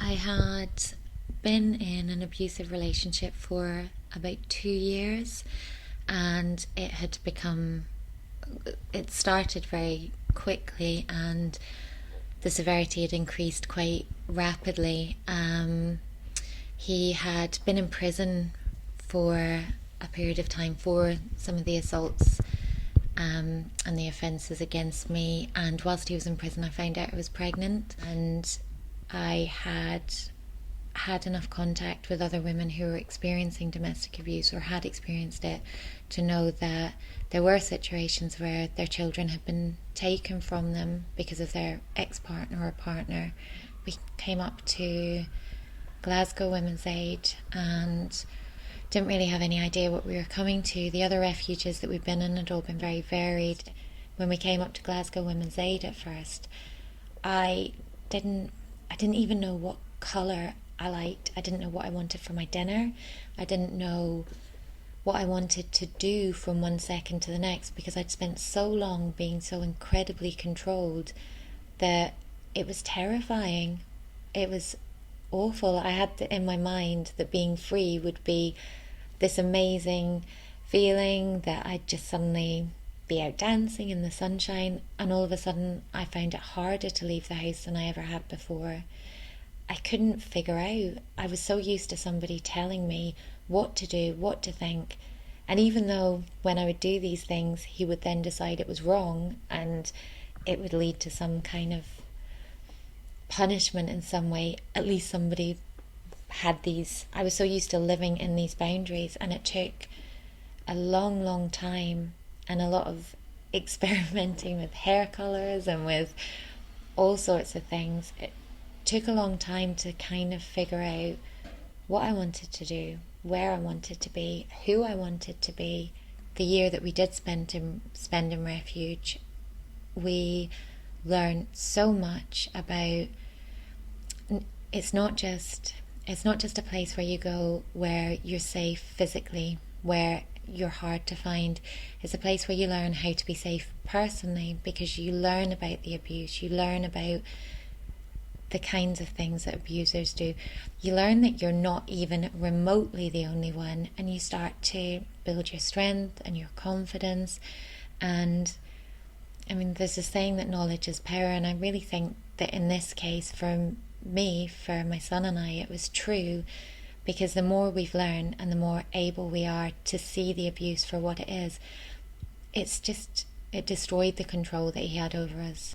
I had been in an abusive relationship for about 2 years, and it started very quickly, and the severity had increased quite rapidly. He had been in prison for a period of time for some of the assaults and the offences against me. And whilst he was in prison, I found out I was pregnant, and I had enough contact with other women who were experiencing domestic abuse or had experienced it to know that there were situations where their children had been taken from them because of their ex-partner or partner. We came up to Glasgow Women's Aid and didn't really have any idea what we were coming to. The other refuges that we've been in had all been very varied. When we came up to Glasgow Women's Aid at first, I didn't even know what colour I liked. I didn't know what I wanted for my dinner. I didn't know what I wanted to do from one second to the next, because I'd spent so long being so incredibly controlled that it was terrifying. It was awful. I had in my mind that being free would be this amazing feeling, that I'd just suddenly be out dancing in the sunshine, and all of a sudden I found it harder to leave the house than I ever had before. I couldn't figure out. I was so used to somebody telling me what to do, what to think. And even though when I would do these things, he would then decide it was wrong and it would lead to some kind of punishment in some way, at least somebody had these. I was so used to living in these boundaries, and it took a long, long time and a lot of experimenting with hair colours and with all sorts of things. It took a long time to kind of figure out what I wanted to do, where I wanted to be, who I wanted to be. The year that we did spend in refuge, we learned so much about it's not just a place where you go where you're safe physically, where you're hard to find. It's a place where you learn how to be safe personally, because you learn about the abuse, you learn about the kinds of things that abusers do. You learn that you're not even remotely the only one, and you start to build your strength and your confidence. And I mean, there's a saying that knowledge is power, and I really think that in this case, for me, for my son and I, it was true, because the more we've learned and the more able we are to see the abuse for what it is, it destroyed the control that he had over us.